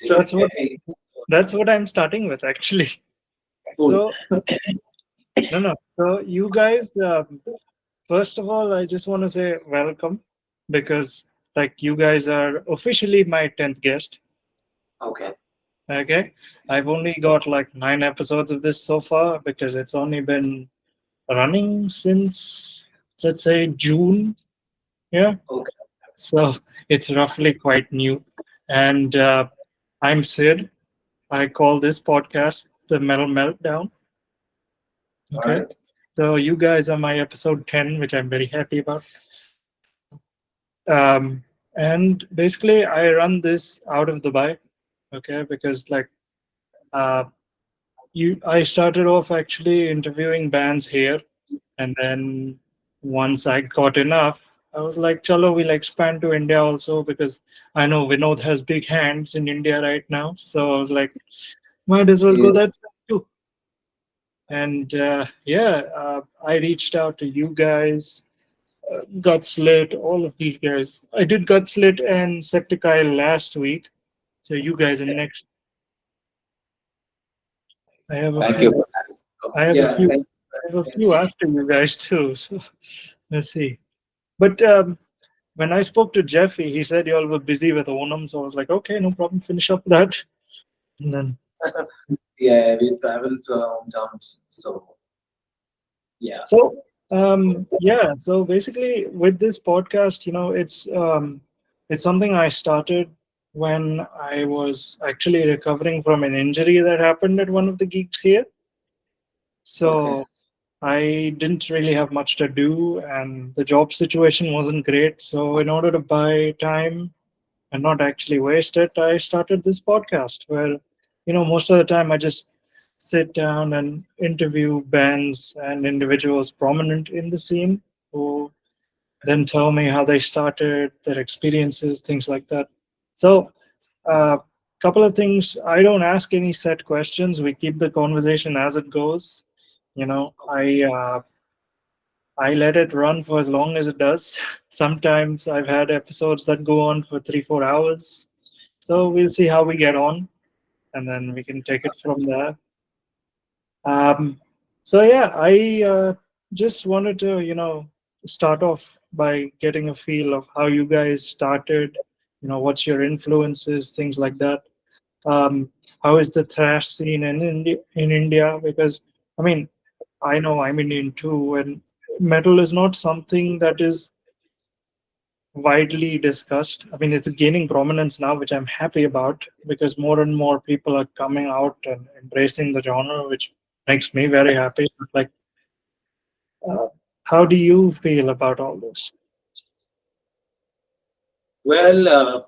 that's what that's what I'm starting with actually. Cool. So no. So you guys, first of all, I just want to say welcome because like you guys are officially my 10th guest. Okay. Okay, I've only got like 9 episodes of this so far because it's only been running since let's say June. Yeah, Okay. so it's roughly quite new. And I'm Sid. I call this podcast the Metal Meltdown. All Okay. right. So you guys are my episode 10, which I'm very happy about. And basically, I run this out of Dubai. Okay. Because, like, uh, I started off actually interviewing bands here. And then once I got enough, I was like, chalo, we'll expand to India also because I know Vinod has big hands in India right now. So I was like, might as well Yeah. go that side too. And I reached out to you guys, Gut Slit, all of these guys. I did Gut Slit and Septicile last week. So you guys are next. I have a Thank you few. for that. I have a Yeah. few. Thank I have a you. few after you guys too. So let's see. But when I spoke to Jeffy, he said you all were busy with Onam. So I was like, okay, no problem. Finish up that. And then Yeah, we travel to our hometowns. So yeah. so so basically with this podcast, it's something I started when I was actually recovering from an injury that happened at one of the gigs here. Okay. So I didn't really have much to do and the job situation wasn't great. So in order to buy time and not actually waste it, I started this podcast where, most of the time I just sit down and interview bands and individuals prominent in the scene who then tell me how they started, their experiences, things like that. So, a couple of things. I don't ask any set questions. We keep the conversation as it goes. I let it run for as long as it does. Sometimes I've had episodes that go on for 3, 4 hours. So we'll see how we get on, and then we can take it from there. Um, I just wanted to, start off by getting a feel of how you guys started. What's your influences, things like that. How is the thrash scene in India? Because I mean, I know I'm Indian too, and metal is not something that is widely discussed. I mean, it's gaining prominence now, which I'm happy about because more and more people are coming out and embracing the genre, which makes me very happy. Like, uh, how do you feel about all this? Well,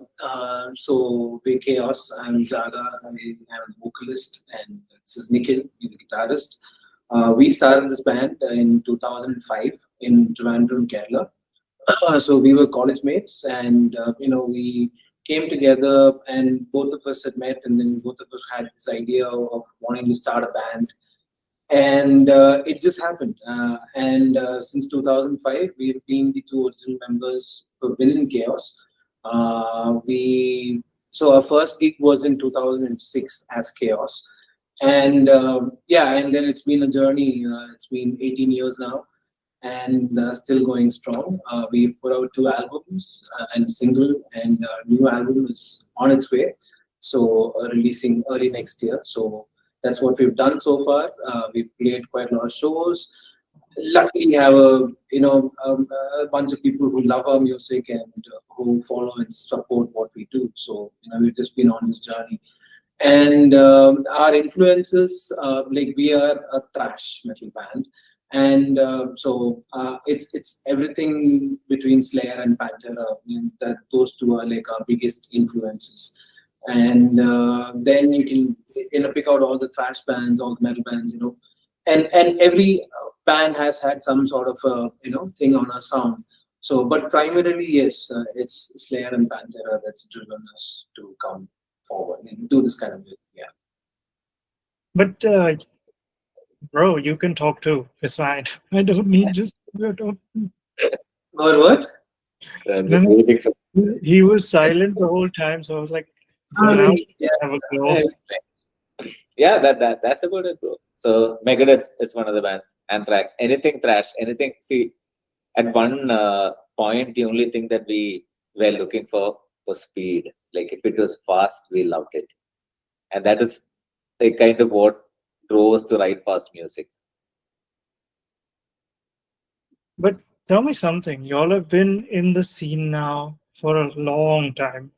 so we Chaos. I'm Jaga. I'm a vocalist, and this is Nikhil. He's a guitarist. We started this band in 2005 in Trivandrum, Kerala. So we were college mates, and we came together, and both of us had met, and then both of us had this idea of wanting to start a band, and it just happened. And since 2005, we've been the two original members who've been in Chaos. We So our first gig was in 2006 as Chaos, and and then it's been a journey. It's been 18 years now, and still going strong. We put out two albums and a single, and new album is on its way. So releasing early next year. So that's what we've done so far. We've played quite a lot of shows. Luckily, we have a bunch of people who love our music and who follow and support what we do. So we've just been on this journey, and our influences, like we are a thrash metal band, and it's everything between Slayer and Pantera. That those two are like our biggest influences, and then you can pick out all the thrash bands, all the metal bands, and every band has had some sort of thing on our sound. So, but primarily, yes, it's Slayer and Pantera that's driven us to come forward and do this kind of music. Yeah. But bro, you can talk too. It's fine. I don't need just you don't. What? I'm No, just no. waiting for. He was silent the whole time, so I was like, So now we Yeah, have a go. Yeah, yeah, that's about it, bro. So Megadeth is one of the bands. Anthrax, anything thrash, anything. See, at one point, the only thing that we were looking for was speed. Like if it was fast, we loved it, and that is like kind of what drove us to write fast music. But tell me something. Y'all have been in the scene now for a long time,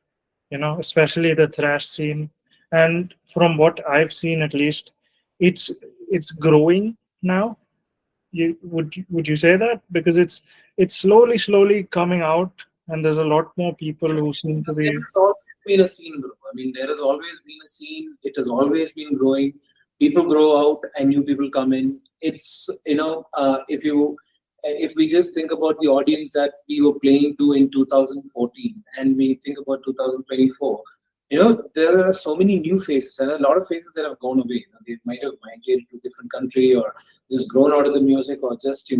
especially the thrash scene. And from what I've seen, at least, it's it's growing now. Would you say that? Because it's slowly coming out, and there's a lot more people who seem to there be. has always been a scene, bro. I mean, there has always been a scene. It has always been growing. People grow out and new people come in. It's, if we just think about the audience that we were playing to in 2014 and we think about 2024, there are so many new faces and a lot of faces that have gone away. They might have migrated to a different country or just grown out of the music or just,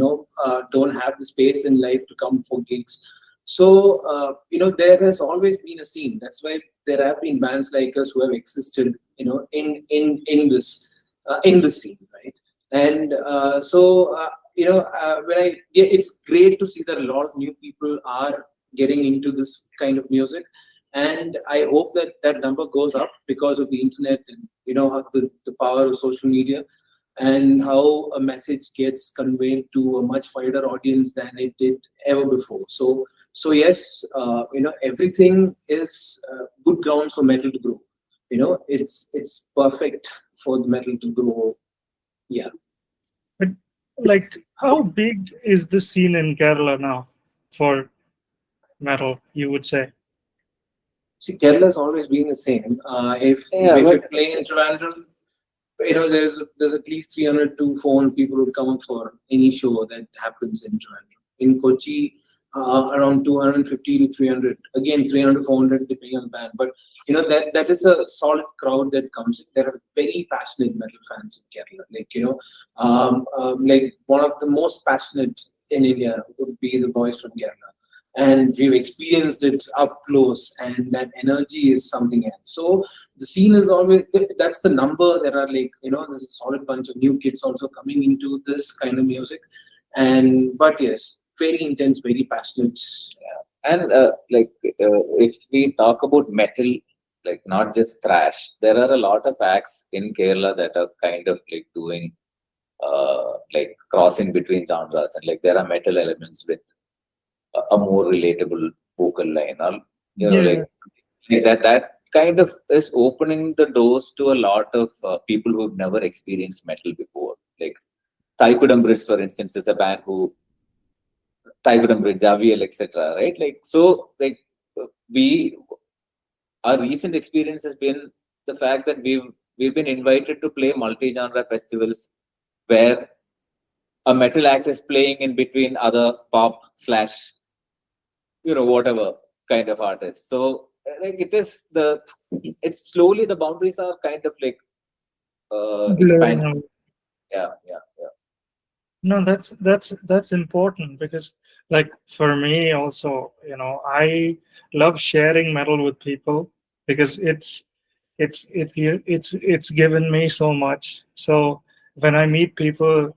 don't have the space in life to come for gigs. So, there has always been a scene. That's why there have been bands like us who have existed, in the scene, right? And yeah, it's great to see that a lot of new people are getting into this kind of music, and I hope that that number goes up because of the internet and how the power of social media and how a message gets conveyed to a much wider audience than it did ever before. So yes, everything is good grounds for metal to grow. It's perfect for the metal to grow. Yeah. But like, how big is the scene in Kerala now for metal? You would say. See, Kerala has always been the same. Yeah, If you but play in Trivandrum, there's at least 300 to 400 people who come up for any show that happens in Trivandrum. In Kochi, around 250 to 300. Again, 300 to 400 depending on the band. But that is a solid crowd that comes in. There are very passionate metal fans in Kerala. Like one of the most passionate in India would be the boys from Kerala. And we've experienced it up close, and that energy is something else. So the scene is always, that's the number. There are, like, there's a solid bunch of new kids also coming into this kind of music, and but yes, very intense, very passionate. and if we talk about metal, like not just thrash, there are a lot of acts in Kerala that are kind of like doing like crossing between genres, and like there are metal elements with a more relatable vocal line, or Yeah. like that kind of is opening the doors to a lot of people who've never experienced metal before. Like Taikudam Bridge, for instance, is a band who Taikudam Bridge, Javier, etc. Right? Like so, like we our recent experience has been the fact that we've been invited to play multi-genre festivals where a metal act is playing in between other pop slash whatever kind of artists. So like it's slowly the boundaries are kind of like Blurring expanding. out. Yeah. No, that's important because, like, for me also, I love sharing metal with people because it's given me so much. So when I meet people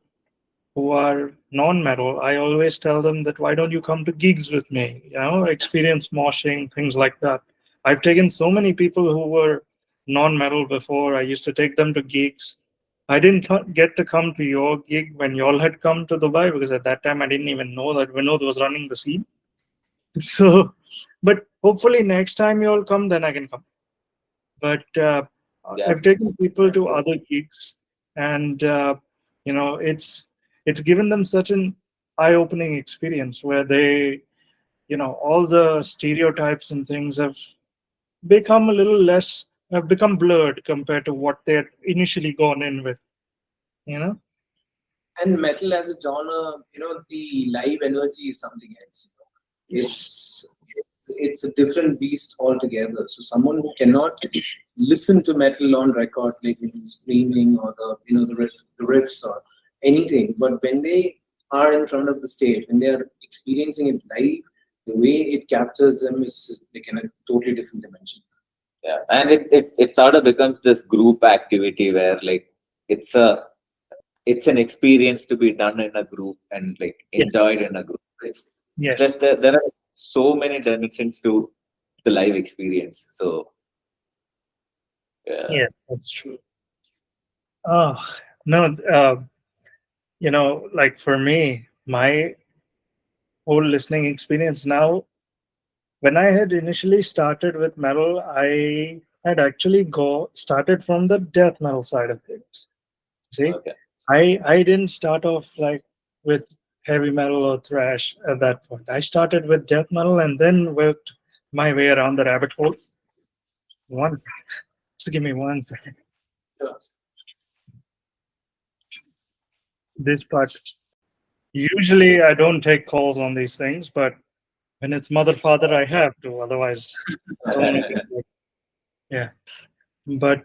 who are non-metal, I always tell them that why don't you come to gigs with me? Experience moshing, things like that. I've taken so many people who were non-metal before. I used to take them to gigs. I didn't get to come to your gig when y'all had come to Dubai because at that time I didn't even know that Vinod was running the scene. So, but hopefully next time y'all come, then I can come. But Yeah. I've taken people to other gigs, and it's given them such an eye-opening experience where they, all the stereotypes and things become a little less, have become blurred compared to what they had initially gone in with. You know, And metal as a genre, the live energy is something else. It's a different beast altogether. So someone who cannot listen to metal on record, like when he's screaming or the riffs or anything, but when they are in front of the stage and they are experiencing it live, the way it captures them is like in a totally different dimension. Yeah, and it sort of becomes this group activity where like it's a it's an experience to be done in a group and like Yes. enjoyed in a group. It's Yes. there are so many dimensions to the live experience. So yeah, Yes, that's true. Oh, no, like for me, my whole listening experience now, when I had initially started with metal, I had actually go started from the death metal side of things. See, okay. I didn't start off like with heavy metal or thrash at that point. I started with death metal and then worked my way around the rabbit hole. One, just give me 1 second. Sure. This part. Usually, I don't take calls on these things, but when it's mother father, I have to. Otherwise, I don't want to get like, yeah. But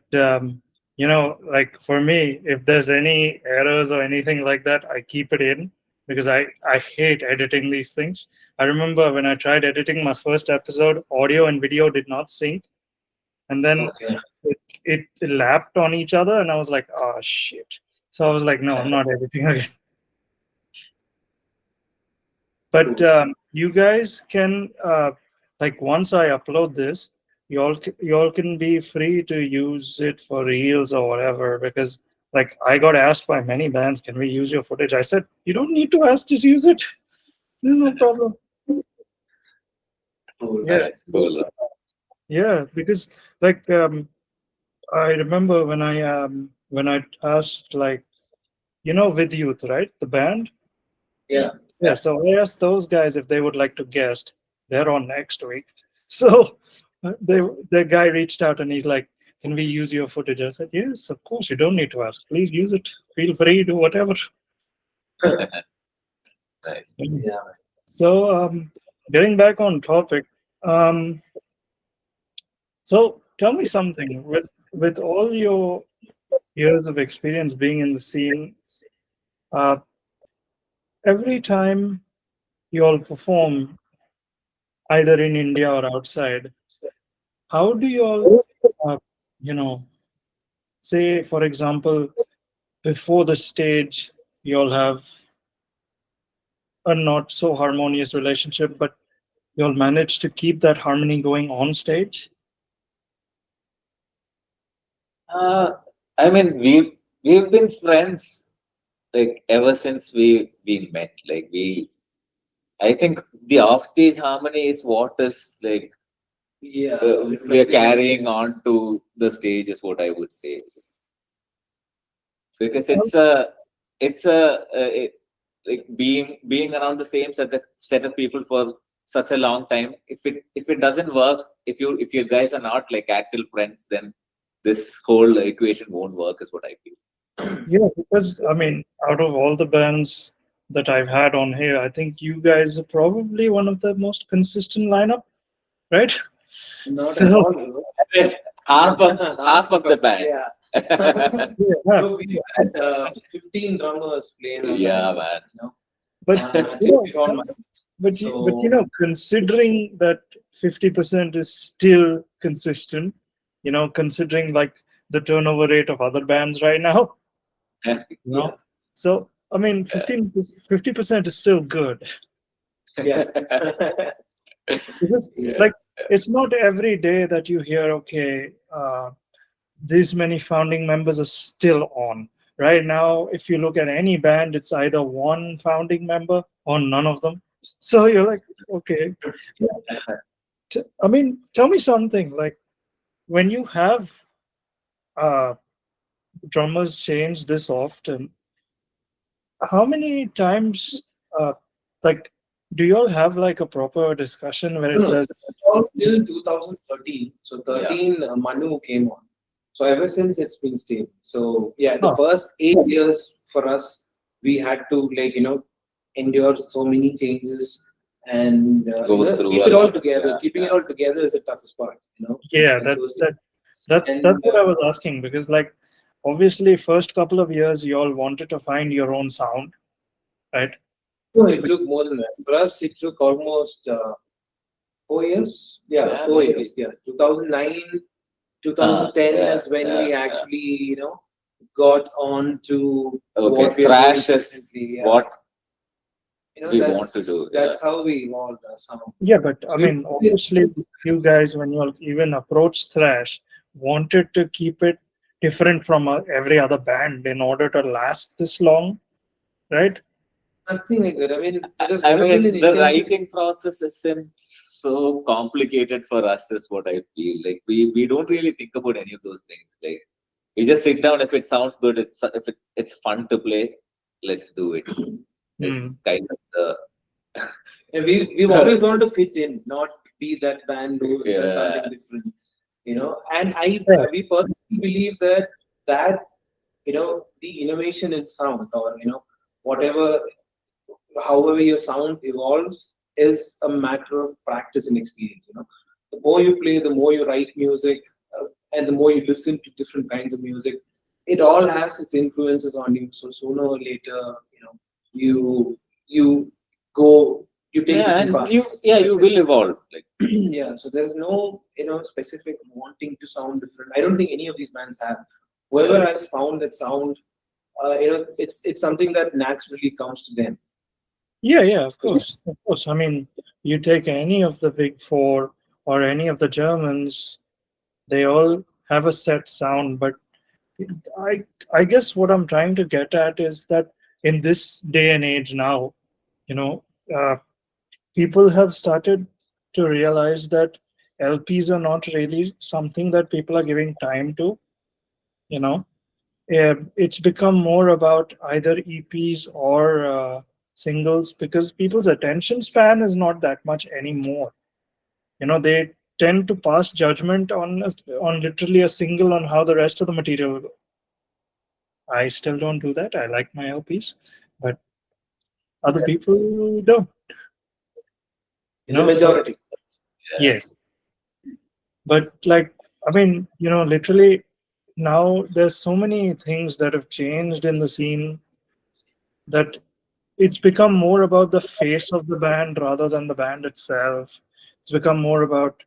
like for me, if there's any errors or anything like that, I keep it in because I hate editing these things. I remember when I tried editing my first episode, audio and video did not sync, and then Okay. it lapped on each other, and I was like, oh shit. So I was like, no, I'm not editing again. But you guys can like once I upload this, y'all can be free to use it for reels or whatever. Because like I got asked by many bands, can we use your footage? I said you don't need to ask, just use it. There's no problem. Cool. Yeah, That's cool. yeah. Because like I remember when I asked like with youth, right, the band. Yeah. Yeah, so I asked those guys if they would like to guest. They're on next week. So the guy reached out and he's like, "Can we use your footage?" I said, "Yes, of course. You don't need to ask. Please use it. Feel free, do whatever." Nice. Yeah. So getting back on topic, um, so tell me something. With all your years of experience being in the scene, uh, every time you all perform, either in India or outside, how do you all, uh, you know, say, for example, before the stage, you all have a not so harmonious relationship, but you all manage to keep that harmony going on stage? Uh, I mean, we've been friends like ever since we met. Like I think the offstage harmony is what is like Yeah. we are Reflecting on carrying stage. on to the stage is what I would say, because Well, like being around the same set of people for such a long time. If it doesn't work, if you guys are not like actual friends, then this whole equation won't work. Is what I feel. yeah, because I mean, out of all the bands that I've had on here, I think you guys are probably one of the most consistent lineup, right? Not at So, all. Bro. I mean, half of the us, band. yeah. yeah, So we had 15 drummers playing on the Yeah, band, man. you know, but on my so considering that 50% is still consistent, considering like the turnover rate of other bands right now, you yeah, know. So I mean, 50% is still good yeah. because Yeah. like it's not every day that you hear, okay, these many founding members are still on. Right now, if you look at any band, it's either one founding member or none of them. So you're like, okay. I mean, tell me something like when you have uh, drummers change this often, how many times, uh, like, do you all have like a proper discussion where No, it no, says, all till 2013. So Yeah. 13, Manu came on. So ever since it's been stable. So yeah, the oh, first 8 years for us, we had to endure so many changes and Go through keep a it all lot. together. Yeah, Keeping it yeah. all together is the toughest part. yeah, And those that's and what I was asking because like obviously first couple of years you all wanted to find your own sound, right? no, it took more than that. For us, it took almost 4 years. Yeah, Yeah, four maybe. years. Yeah, 2009. 2010 yeah, is when yeah, we yeah. actually, got on to Okay, what we are doing thrash is differently. Yeah, what we want to that's do. Yeah. how we evolved our sound. Yeah, but I So we mean, always obviously, you guys, when you even approach thrash, wanted to keep it different from every other band in order to last this long, right? nothing like that. I mean, there has I never been mean, an the intention. writing process isn't so complicated for us, is what I feel. Like we don't really think about any of those things. Like we just sit down. If it sounds good, it's fun to play. Let's do it. Hmm. It's kind of the And we've always wanted to fit in, not be that band who does yeah. something different. And I Yeah. we personally believe that the innovation in sound, or whatever, however your sound evolves, is a matter of practice and experience. The more you play, the more you write music, and the more you listen to different kinds of music, it all has its influences on you. So sooner or later, you you go, you take Yeah, different and paths. you That's it. will evolve. Like Yeah, so there's no specific wanting to sound different. I don't think any of these bands have. Whoever has found that sound, it's something that naturally comes to them. Yeah, yeah, of course. Of course. I mean, you take any of the big four or any of the Germans, they all have a set sound. But I, I guess what I'm trying to get at is that in this day and age now, you know, uh, people have started to realize that LPs are not really something that people are giving time to. You know, it's become more about either EPs or singles because people's attention span is not that much anymore. They tend to pass judgment on literally a single on how the rest of the material will go. I still don't do that. I like my LPs, but other people don't. In the So majority. yes, but like I mean, literally now there's so many things that have changed in the scene that it's become more about the face of the band rather than the band itself. It's become more about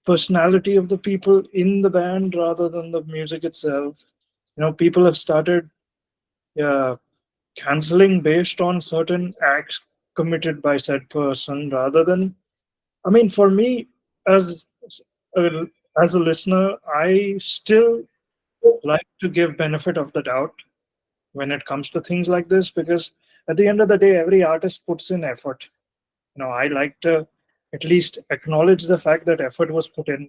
personality of the people in the band rather than the music itself. People have started uh, canceling based on certain acts committed by said person rather than. I mean, for me, as a, as a listener, I still like to give benefit of the doubt when it comes to things like this because at the end of the day, every artist puts in effort. I like to at least acknowledge the fact that effort was put in,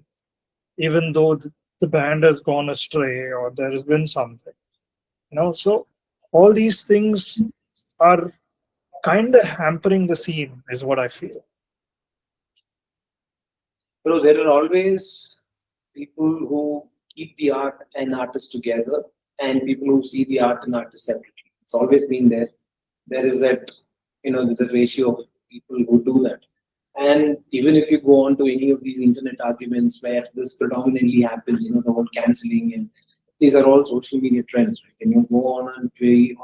even though the band has gone astray or there has been something. So all these things are kind of hampering the scene, is what I feel. Bro, there are always people who keep the art and artist together, and people who see the art and artist separately. It's always been there. There is there's a ratio of people who do that. And even if you go on to any of these internet arguments where this predominantly happens, the whole canceling, and these are all social media trends, right? When you go on a tweet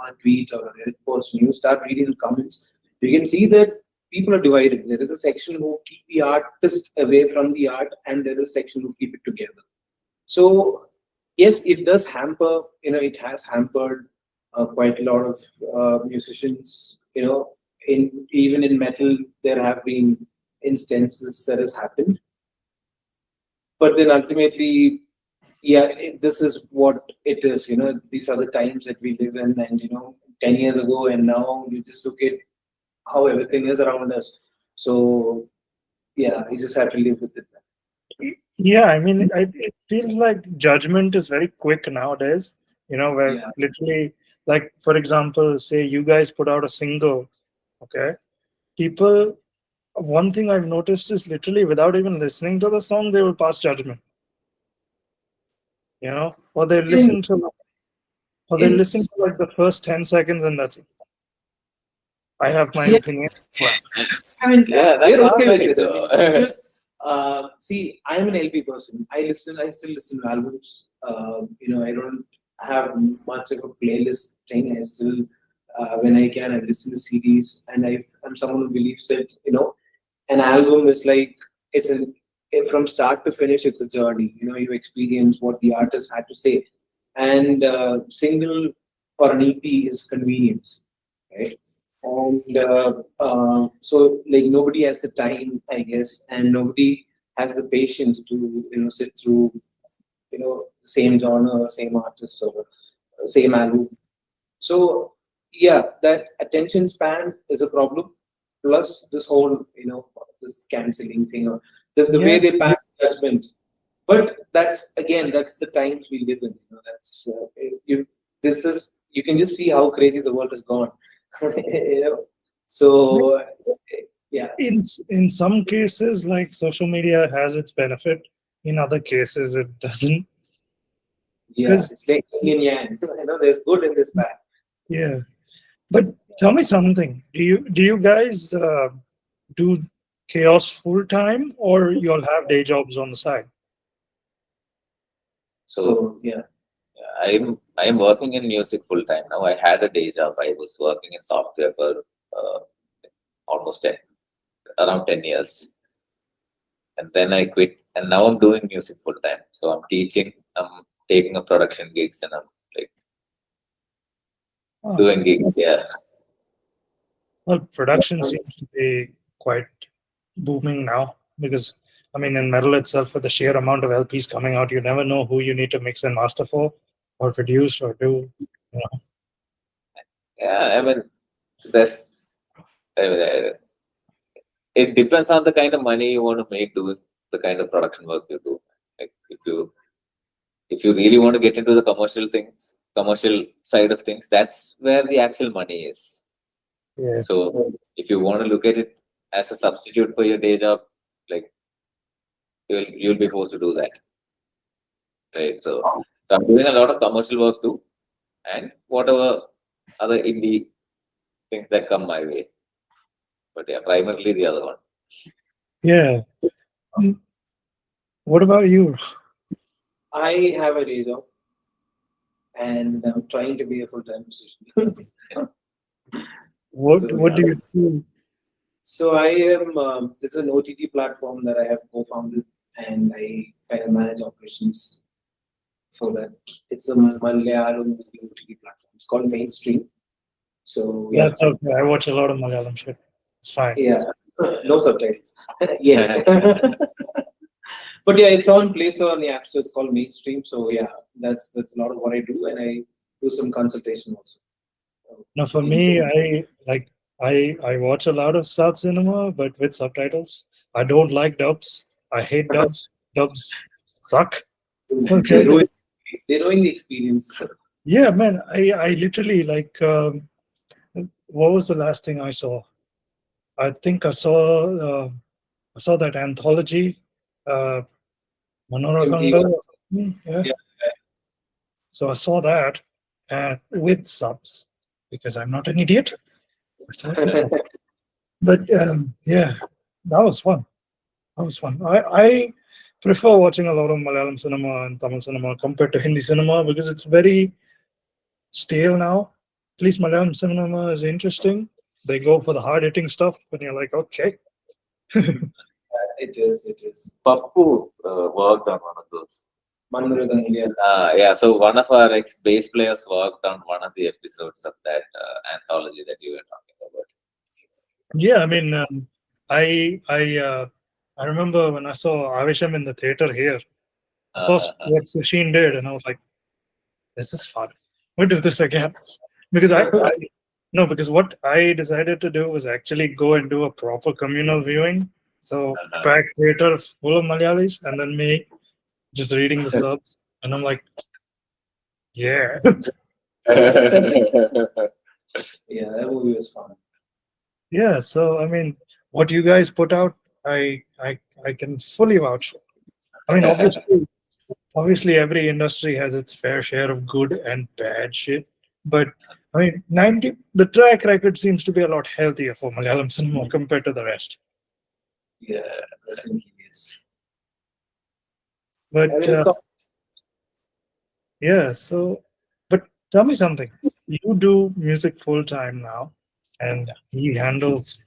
or a Reddit post, and you start reading the comments, you can see that people are divided. There is a section who keep the artist away from the art, and there is a section who keep it together. So yes, it does hamper. It has hampered quite a lot of musicians. In even in metal, there have been instances that has happened. But then ultimately, yeah, this is what it is. These are the times that we live in, and 10 years ago and now, you just look at how everything is around us. So yeah, you just have to live with it. Yeah, I mean, it feels like judgment is very quick nowadays, where Yeah. literally, like, for example, say you guys put out a single, okay? People, one thing I've noticed is literally without even listening to the song, they will pass judgment, or they And listen to, it's like the first 10 seconds and that's it. I have my yeah, opinion. Well, I mean, yeah, that's we're all okay with right it. I though. mean, because see, I'm an LP person. I still listen to albums. I don't have much of a playlist thing. I still, when I can, I listen to CDs, and I'm someone who believes that an album is like it's an from start to finish, it's a journey. You experience what the artist had to say, and single or an EP is convenience, right? And so, like, nobody has the time, I guess, and nobody has the patience to sit through same genre, same artist, or same album. So yeah, that attention span is a problem. Plus this whole this canceling thing, or the way Yeah, they pass judgment. But that's the times we live in. That's you. This is you can just see how crazy the world has gone. you know. So yeah, in some cases, like social media has its benefit. In other cases, it doesn't. yeah, Because it's like yin and yang. There's good and there's bad. yeah, but tell me something. Do you guys do chaos full time, or you'll have day jobs on the side? So So yeah, I'm working in music full time now. I had a day job. I was working in software for uh, almost around 10 years, and then I quit, and now I'm doing music full time. So I'm teaching. I'm taking up production gigs, and I'm like Oh, doing gigs. Yeah. well, production seems to be quite booming now because I mean, in metal itself, with the sheer amount of LPs coming out, you never know who you need to mix and master for, or produce, or do. You know. Yeah, I mean, that's uh, it depends on the kind of money you want to make doing the kind of production work you do. Like if you really want to get into the commercial side of things, that's where the actual money is. Yeah. So if you want to look at it as a substitute for your day job, like you'll be forced to do that, right? So I'm doing a lot of commercial work too, and whatever other indie things that come my way. But yeah, primarily the other one. Yeah. Um, what about you? I have a day job and I'm trying to be a full-time musician. What So What yeah. do you do? So I am. This is an OTT platform that I have co-founded, and I kind of manage operations for that. It's a Malayalam OTT platform. It's called Mainstream. So yeah, That's okay. I watch a lot of Malayalam shit. It's fine. yeah, no subtitles yet. But yeah, it's on Play Store on the App Store. It's called Mainstream. So yeah, that's a lot of what I do, and I do some consultation also. Now, for In me, I watch a lot of South cinema, but with subtitles. I don't like dubs. I hate dubs. Dubs suck. they Okay. ruin they ruin the experience. Yeah, man. I literally like. What was the last thing I saw? I think I saw that anthology, uh, Manora MT1. Sangal or something. Yeah. Yeah. So I saw that with subs because I'm not an idiot. I saw it with subs. But yeah, that was fun. That was fun. I prefer watching a lot of Malayalam cinema and Tamil cinema compared to Hindi cinema because it's very stale now. At least Malayalam cinema is interesting. They go for the hard hitting stuff, and you're like, okay. It is. It is. Pappu worked on one of those. Manmurugan, yeah. Yeah, so one of our ex bass players worked on one of the episodes of that anthology that you were talking about. Yeah, I mean, I remember when I saw Avisham in the theater here. I saw what Sushin did, and I was like, "This is fun. We do this again." Because I no, because what I decided to do was actually go and do a proper communal viewing. So pack theater full of Malayalis, and then me just reading the subs, and I'm like, "Yeah, Yeah, that movie was fun. yeah." So I mean, what you guys put out, I can fully vouch for. I mean, obviously every industry has its fair share of good and bad shit, but I mean 90 the track record seems to be a lot healthier for Malayalam cinema compared to the rest. Yeah, definitely is. I But mean, it's all, yeah, so but tell me something. You do music full time now, and he handles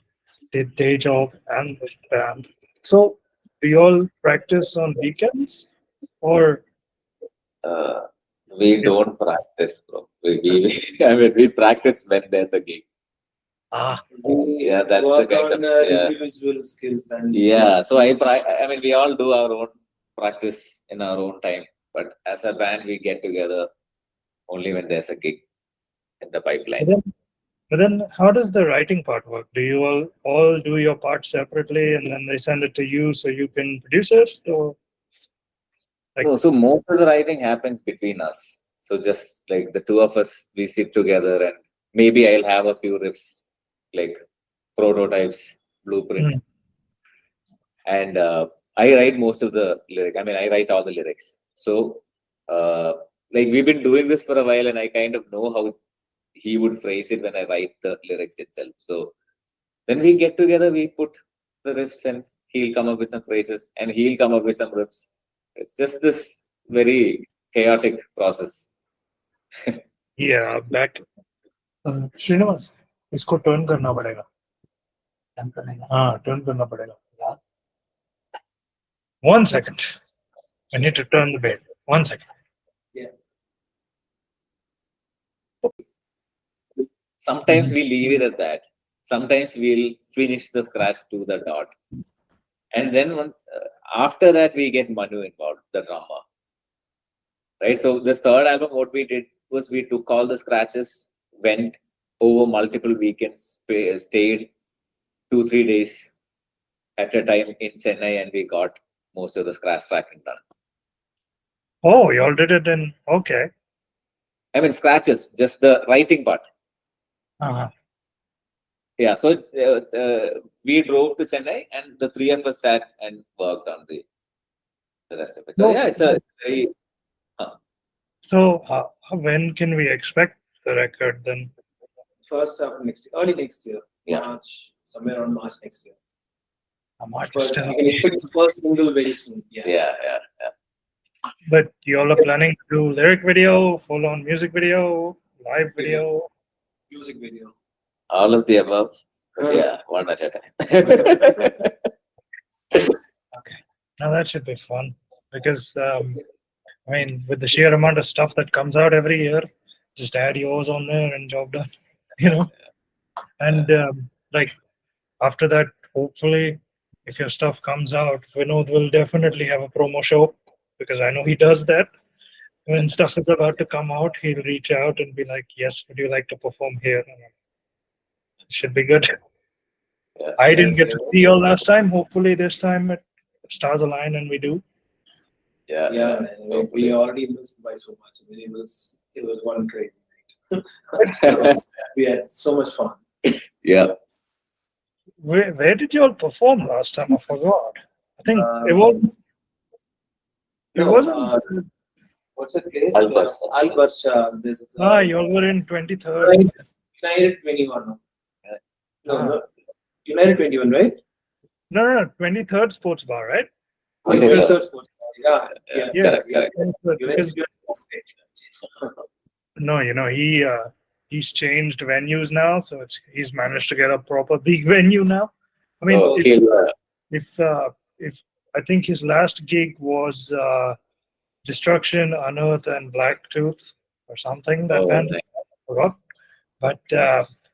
the day job and the band. So do you all practice on weekends, or Uh, we is don't practice, bro. I mean, we practice when there's a gig. ah We Yeah, that's the work kind on of yeah. individual skills and Yeah, so I mean, we all do our own practice in our own time, but as a band, we get together only when there's a gig in the pipeline. but then, but then how does the writing part work? Do you all do your part separately and then they send it to you so you can produce it, or like No, so most of the writing happens between us. So just like the two of us, we sit together and maybe I'll have a few riffs, like prototypes, blueprint, Hmm. and I write most of the lyric. I mean, I write all the lyrics. So, like we've been doing this for a while, and I kind of know how he would phrase it when I write the lyrics itself. So then we get together, we put the riffs, and he'll come up with some phrases, and he'll come up with some riffs. It's just this very chaotic process. yeah, back Srinivas इसको turn करना पड़ेगा हाँ turn करना पड़ेगा 1 second. I need to turn the bed. 1 second. Sometimes we leave it at that. Sometimes we'll finish the scratch to the dot. And then after that, we get Manu involved, the drummer. Right? So this third album, what we did was we took all the scratches, went over multiple weekends, stayed 2-3 days at a time in Chennai, and we got most of the scratch tracking done. Oh, you all did it in okay. I mean, scratches, just the writing part. Uh-huh. Yeah, so we drove to Chennai, and the three of us sat and worked on the rest of it. So No. yeah, it's a very So when can we expect the record then? first half of early next year, Yeah. March, somewhere around March next year. March But still. you can expect the first single very soon. yeah. But you all are planning to do lyric video, full on music video, live video. Music video. All of the above. But yeah, one at a time. Okay. Now that should be fun because I mean, with the sheer amount of stuff that comes out every year, just add yours on there and job done. You know. And like after that, hopefully, if your stuff comes out, Vinod will definitely have a promo show because I know he does that. When stuff is about to come out, he'll reach out and be like, "Yes, would you like to perform here?" And it should be good. Yeah, I didn't get to see you all last time. Hopefully, this time stars align and we do. Yeah, man, hopefully. we already missed by so much. I mean, it was one crazy night. We had so much fun. Yeah. Where did you all perform last time? I forgot. I think it was. It No, wasn't. what's the place? Alberts. Alberts. This. You all were in 23rd. United 21. No, Ah. no. United 21, right? No, 23rd Sports Bar, right? Okay, United yeah. 3rd Sports. Yeah. Yeah. Correct. 23rd, because, United no, he's changed venues now, so he's managed to get a proper big venue now. I mean, Okay. if I think his last gig was Destruction, Unearth, and Blacktooth or something. That Oh, band nice. I forgot, but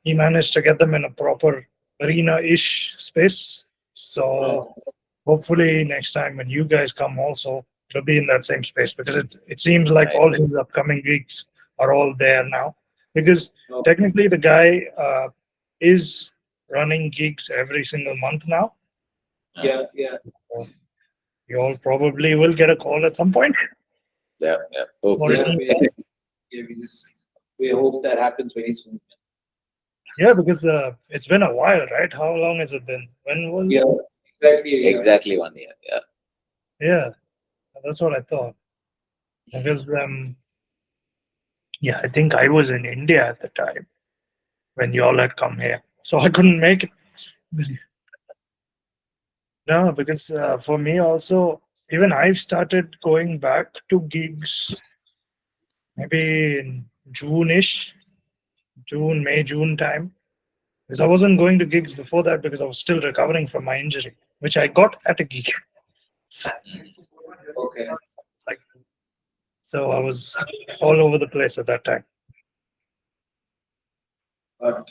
he managed to get them in a proper arena-ish space. So hopefully next time when you guys come, also it'll be in that same space because it seems like Right. all his upcoming gigs are all there now. Because Oh. technically the guy is running gigs every single month now. Yeah. You all probably will get a call at some point. Yeah. Hopefully. Yeah, we hope that happens very soon. Yeah, because it's been a while, right? How long has it been? When was Yeah, exactly. Exactly 1 year. Yeah. Yeah, that's what I thought. Because yeah, I think I was in India at the time when you all had come here, so I couldn't make it. No, because for me also, even I've started going back to gigs maybe in June-ish, May, June time. Because I wasn't going to gigs before that because I was still recovering from my injury, which I got at a gig. So, Okay. like, so I was all over the place at that time. But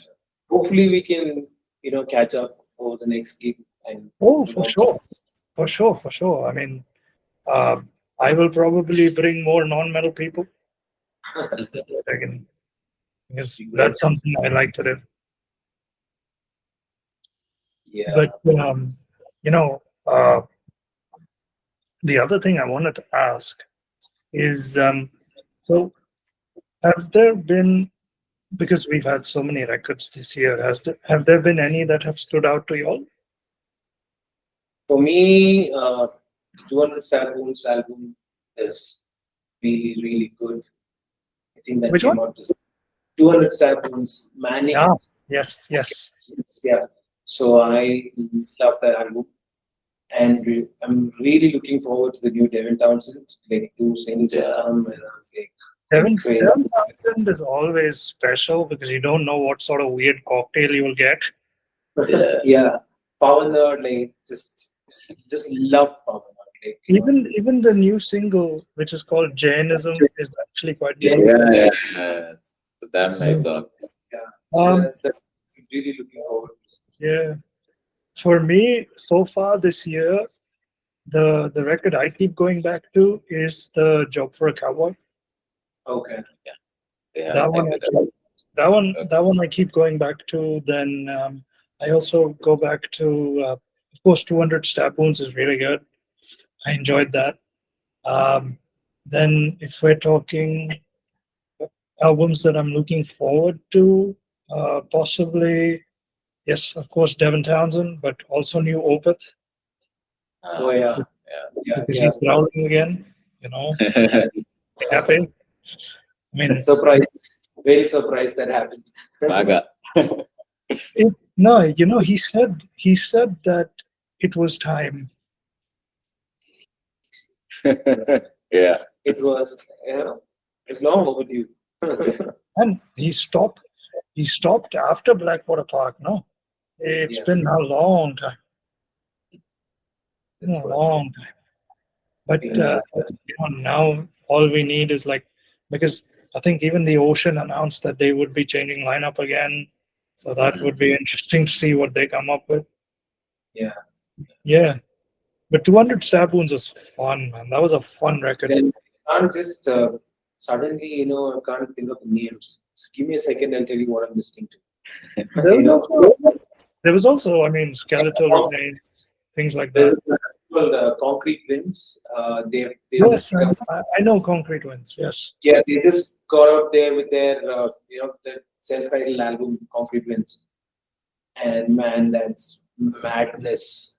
hopefully we can, catch up over the next gig and, Oh, you for know, sure, for sure, for sure. I mean, uh, I will probably bring more non-metal people. Again, because great. that's something I like to do. Yeah. But you know, uh, the other thing I wanted to ask is, so have there been, because we've had so many records this year, have there been any that have stood out to you all? For me, 200 Stallions album is really, really good. I think that Which one? came out this 200 Stallions Manic. Yeah. Yes. Yes. Yeah. So I love that album. And I'm really looking forward to the new Devin Townsend, like two singles that come and I'm like crazy. Devin Townsend is always special because you don't know what sort of weird cocktail you will get. Yeah. Yeah. Power Nerd, like just love Power Nerd. Like, Even the new single, which is called Jainism, is actually quite good. Yeah, yeah, yeah. It's a damn nice song. yeah. So Um, that's that. I'm really looking forward to. yeah. For me, so far this year, the record I keep going back to is the Job for a Cowboy. Okay. Yeah, That I one, did actually, that one I keep going back to. Then I also go back to, of course, 200 Stab Wounds is really good. I enjoyed that. Um, then, if we're talking albums that I'm looking forward to, possibly, yes, of course, Devin Townsend, but also new Opeth Oh yeah. Yeah. because Yeah. he's growling again. You know, happy. I mean, Surprised. Very surprised that happened. Maga. no, you know, he said that it was time, Yeah. It was, it's long overdue. and he stopped. He stopped after Blackwater Park. No, it's Yeah. been a long time. Been That's a what. long time. But Yeah. now all we need is like, because I think even the Ocean announced that they would be changing lineup again, so that would be interesting to see what they come up with. Yeah. Yeah, but 200 Stab Wounds was fun, man. That was a fun record. Then I can't just suddenly, I can't think of the names. Just give me a second, I'll tell you what I'm listening to. There You was know, also, I mean, Skeletal Remains, things like there's that. a band called Concrete Winds. They've Yes, just come. I know Concrete Winds. Yes. Yeah, they just got out there with their their self-titled album Concrete Winds, and man, that's madness.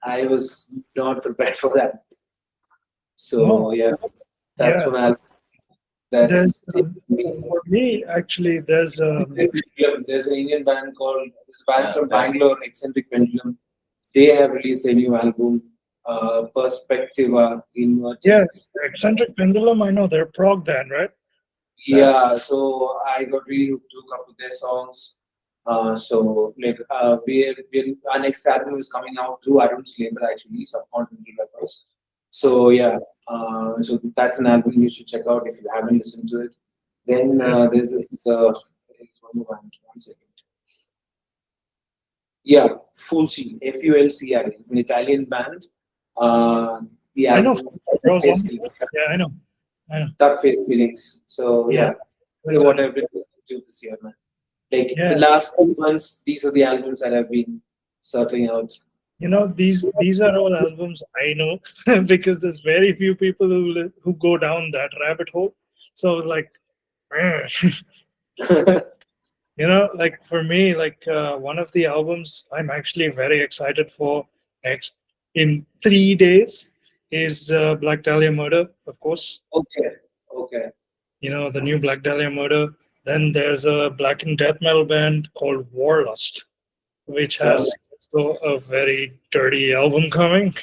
I was not prepared for that. So No, yeah, that's yeah. one album There's that's for me actually. There's There's an Indian band called this band from Bangalore, Eccentric Pendulum. They have released a new album, Perspectiva yes, Invertex. Eccentric Pendulum. I know they're prog band, right? Yeah, so I got really hooked up with their songs. So like our next album is coming out through Arun's label actually, Subcontinental Records. So yeah, so that's an album you should check out if you haven't listened to it. Then there's this one more band, 1 second. Yeah, Fulci, Fulci. It's an Italian band. The I know. album Yeah, I know. I know. Tough Face Feelings. So Yeah. what I've been listening to this year, man. Like Yeah. the last 2 months, these are the albums that I've been circling out. You know, these are all albums I know because there's very few people who go down that rabbit hole. So like, like for me, like one of the albums I'm actually very excited for next in 3 days is Black Dahlia Murder, of course. Okay. The new Black Dahlia Murder. Then there's a black and death metal band called Warlust, which has also a very dirty album coming.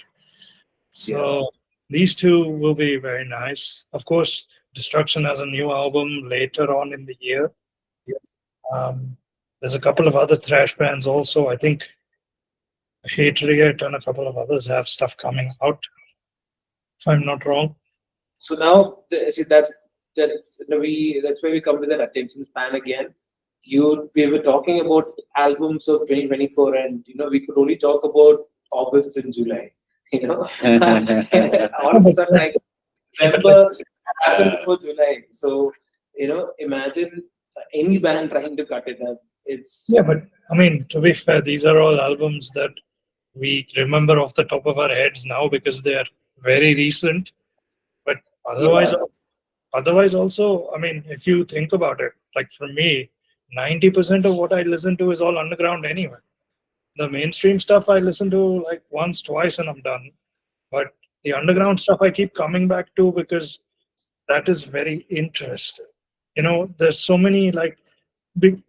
So these two will be very nice. Of course, Destruction has a new album later on in the year. Um, there's a couple of other thrash bands also. I think Hatriot and a couple of others have stuff coming out, if I'm not wrong. So now, see, that's where we come to that attention span again. We were talking about albums of 2024, and we could only talk about August and July. All of a sudden, I remember what happened before July. So imagine any band trying to cut it up. It's Yeah, but I mean, to be fair, these are all albums that we remember off the top of our heads now because they are very recent. But otherwise, yeah, otherwise also, I mean, if you think about it, like for me, 90% of what I listen to is all underground anyway. The mainstream stuff I listen to like once, twice, and I'm done. But the underground stuff I keep coming back to because that is very interesting. There's so many like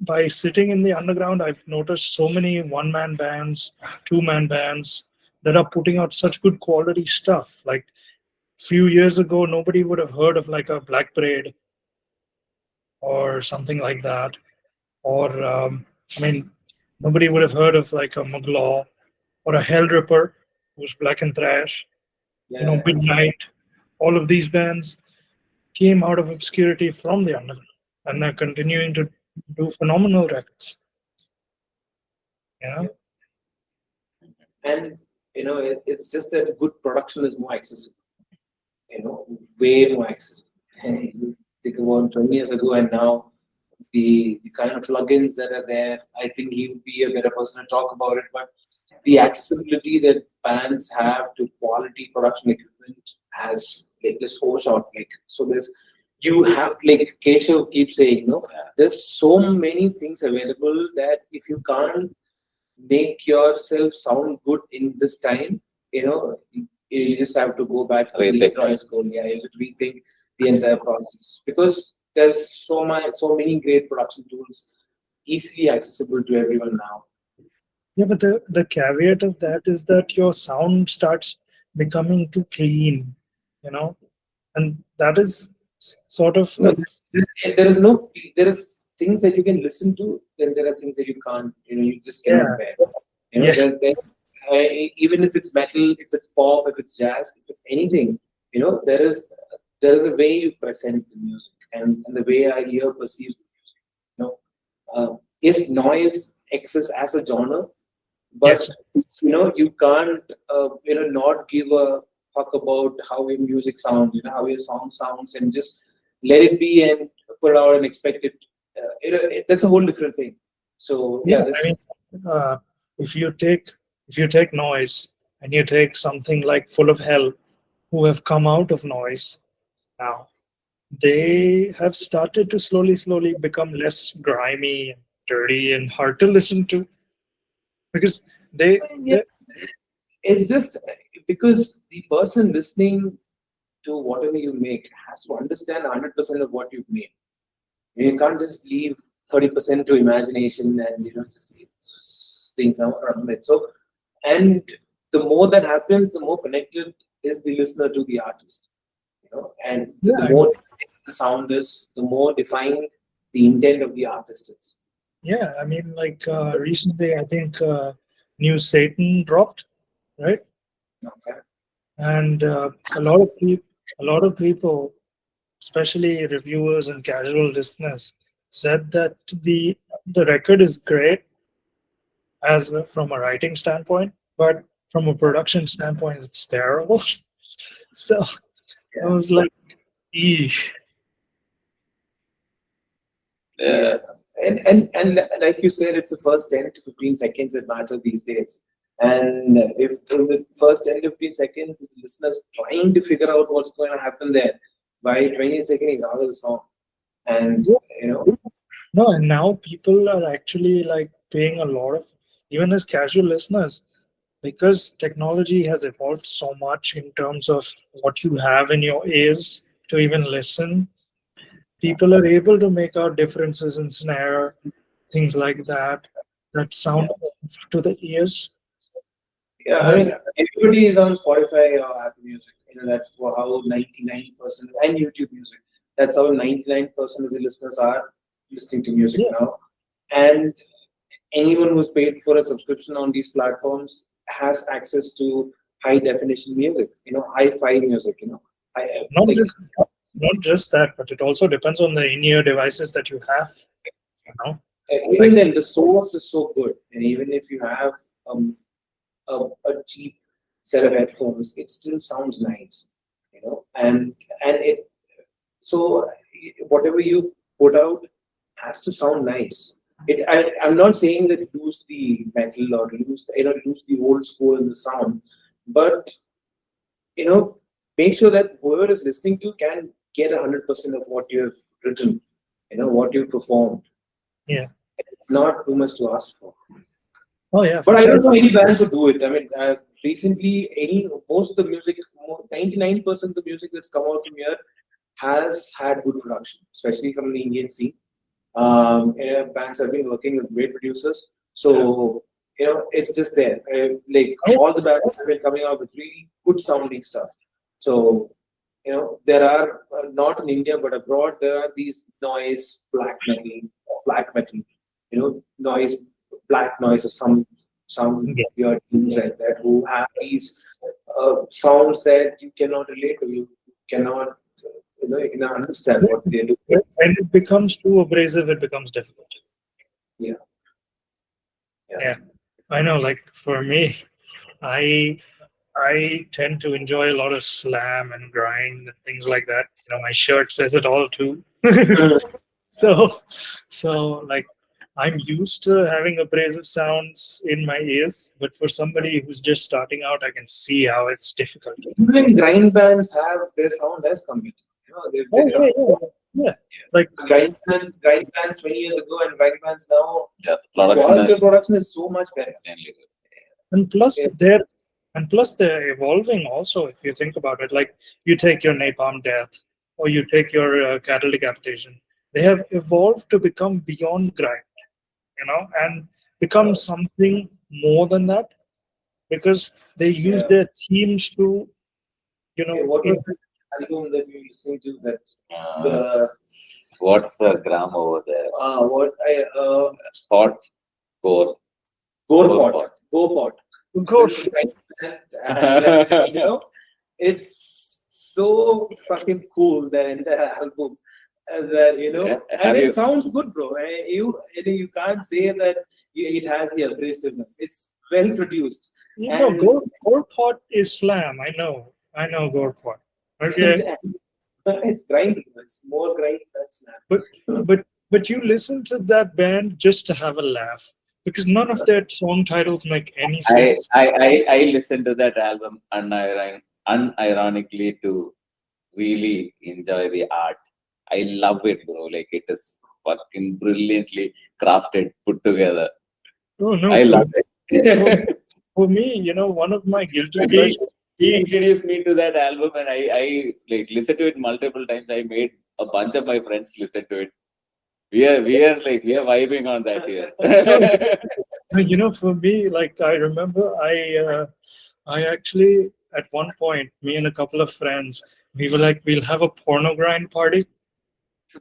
by sitting in the underground, I've noticed so many one-man bands, two-man bands that are putting out such good quality stuff. Like few years ago, nobody would have heard of like a Black Parade or something like that. Or I mean, nobody would have heard of like a Muglaw or a Hell Ripper, who's black and thrash. yeah. Midnight. All of these bands came out of obscurity from the underground, and they're continuing to do phenomenal records. You know? And it's just that good production is more accessible. Way more accessible. And you think about 20 years ago and now, the kind of plugins that are there, I think he would be a better person to talk about it. But the accessibility that bands have to quality production equipment has like this whole shot. Like so, you have like Keshav keeps saying, there's so many things available that if you can't make yourself sound good in this time, you just have to go back to the drawing school. Yeah, you have to rethink the entire process because there's so many great production tools easily accessible to everyone now. Yeah, but the caveat of that is that your sound starts becoming too clean, you know, and that is sort of No, there is things that you can listen to, then there are things that you can't, you just cannot yeah, bear. yeah, Even if it's metal, if it's pop, if it's jazz, if it's anything, there is a way you present the music and the way our ear perceives the music. Yes, noise exists as a genre, but yes, you can't not give a fuck about how your music sounds, how your song sounds, and just let it be and put out and expect it. That's a whole different thing. So yeah. yeah, I this mean, uh, if you take noise and you take something like Full of Hell, who have come out of noise now, they have started to slowly become less grimy and dirty and hard to listen to because yeah, they it's just because the person listening to whatever you make has to understand 100% of what you've made. You can't just leave 30% to imagination and just leave things out around it. So, and the more that happens, the more connected is the listener to the artist. And yeah, the more the sound is, the more defined the intent of the artist is. yeah. I mean, like recently, I think New Satan dropped, right? Okay. And a lot of people, especially reviewers and casual listeners, said that the record is great from a writing standpoint, but from a production standpoint, it's terrible. So I was like, eesh. Yeah. And like you said, it's the first 10 to 15 seconds that matter these days. And if in the first 10 to 15 seconds, the listeners trying to figure out what's going to happen there, by 20th second, he's out of the song. And, No, and now people are actually like paying a lot of, even as casual listeners, because technology has evolved so much in terms of what you have in your ears to even listen. People are able to make out differences in snare, things like that, that sound off to the ears. yeah, And I then, mean, everybody is on Spotify or Apple Music. That's how 99%, and YouTube Music. That's how 99% of the listeners are listening to music yeah, now. And anyone who's paid for a subscription on these platforms has access to high definition music, hi-fi music, Not like just not just that, but it also depends on the in-ear devices that you have. You know, even like then the source is so good, and even if you have um, a cheap set of headphones, it still sounds nice, and it so whatever you put out has to sound nice. I'm not saying that lose the metal or lose the old school in the sound, but you know make sure that whoever is listening to can get 100% of what you have written, what you performed. yeah. It's not too much to ask for. Oh yeah, But for I sure. don't know any bands who do it. I mean, recently, most of the music, 99% of the music that's come out from here has had good production, especially from the Indian scene. Bands have been working with great producers, so it's just there. Like Oh, all the bands have been coming out with really good sounding stuff. So there are not in India but abroad there are these noise black metal, noise black noise or some yeah. weird things like that who have these sounds that you cannot relate to. You cannot you cannot understand what they do. When it becomes too abrasive, it becomes difficult. Yeah, yeah. Yeah, I know. Like for me, I I tend to enjoy a lot of slam and grind and things like that. My shirt says it all too. so, like I'm used to having abrasive sounds in my ears, but for somebody who's just starting out, I can see how it's difficult. Even grind bands have their sound as computer. Oh They yeah, yeah, yeah. Like grind bands 20 years ago and grind bands now. Yeah, the production Quality of is production is so much better. insanely good. and plus Yeah. they're evolving also. If you think about it, like you take your Napalm Death or you take your Cattle Decapitation, they have evolved to become beyond grind, and become something more than that because they use Yeah. their themes to Okay, what was the album that you listening to that Uh, the what's the gram over there? what I Spot core. Gorepot. Gorepot. go. And it's so fucking cool that entire album. That Yeah. and Have it you? sounds good, bro. You can't say that it has the abrasiveness. It's well produced, and Gorepot is slam. I know Gorepot. Okay, it's grinding. It's more grinding than snap. but but you listen to that band just to have a laugh because none of their song titles make any I, sense. I I I listened to that album unironically to really enjoy the art. I love it, bro. Like it is fucking brilliantly crafted, put together. Oh no, I love for, it. for me, one of my guilty he pleasures. he introduced me to that album, and I like listened to it multiple times. I made a bunch of my friends listen to it. We are vibing on that here. For me, like I remember, I actually at one point, me and a couple of friends, we were like, we'll have a porno grind party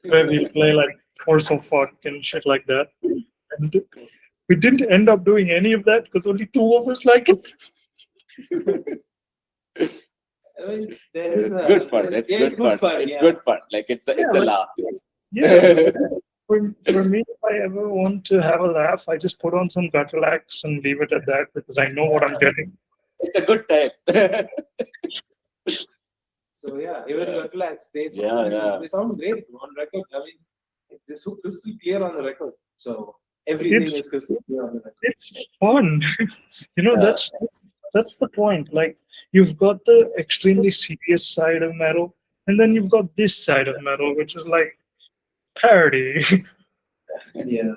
where we'll play like Force of Fuck and shit like that. And we didn't end up doing any of that because only two of us like it. I mean, there It's is a good fun. It's yeah, good fun. It's yeah. good fun. Like Yeah, it's a like, laugh. yeah. For me, if I ever want to have a laugh, I just put on some gutter acts and leave it at that because I know what I'm getting. It's a good time. So yeah, even Yeah. Gutlax, Yeah. they sound great on record. I mean, they're so crystal clear on the record. So everything It's is crystal clear on the record. it's fun. Yeah. That's the point. Like you've got the extremely serious side of metal, and then you've got this side of metal, which is like parody. Yeah,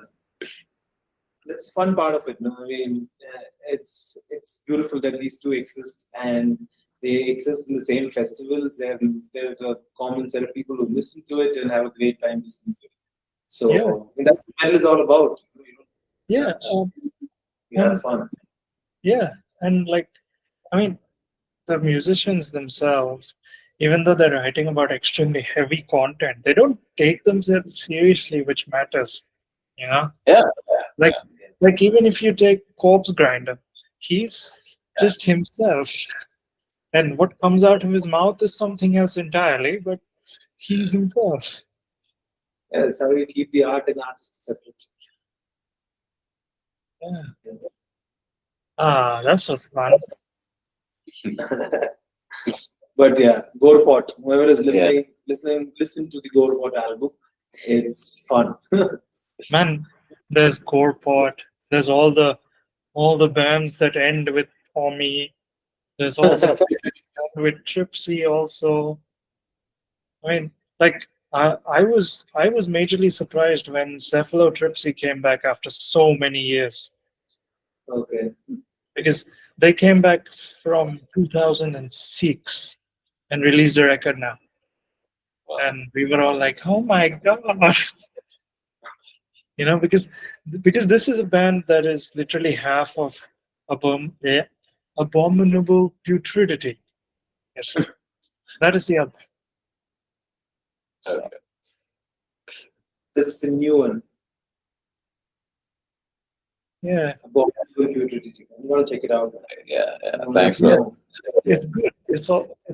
that's the fun part of it. No, I mean, it's beautiful that these two exist and they exist in the same festivals. And there's a common set of people who listen to it and have a great time listening to it. So Yeah. and that's what metal is all about. Yeah, You have and fun. yeah, and like I mean, the musicians themselves, even though they're writing about extremely heavy content, they don't take themselves seriously, which matters. You know, Yeah. like even if you take Corpse Grinder, he's just himself. And what comes out of his mouth is something else entirely, but he's himself. Yeah, that's how you keep the art and artist separate. Yeah. Ah, that was fun. But yeah, Gorepot. Whoever is listen to the Gorepot album. It's fun. Man, there's Gorepot. There's all the bands that end with Tommy. There's all the with Tripsy also. I mean, like I was majorly surprised when Cephalotripsy came back after so many years Okay. because they came back from 2006 and released a record now, and we were all like, "Oh my god!" Because this is a band that is literally half of Abominable Putridity. Yes, that is the other. So, Okay. This is the new one. yeah, About Putridity. I'm gonna check it out. Yeah, I'm thanks, gonna man. know. it's good. It's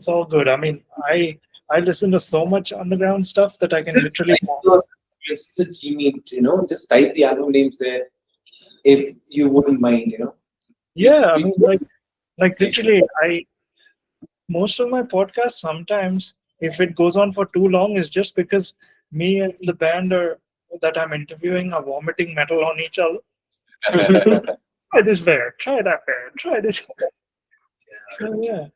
all good. I mean, I listen to so much underground stuff that I can literally. It's a Gmail, just type the album names there if you wouldn't mind. Yeah, I mean, like literally, Patience. most of my podcasts sometimes, if it goes on for too long, is just because me and the band are that I'm interviewing are vomiting metal on each other. Try this band, try that band, try this. So yeah,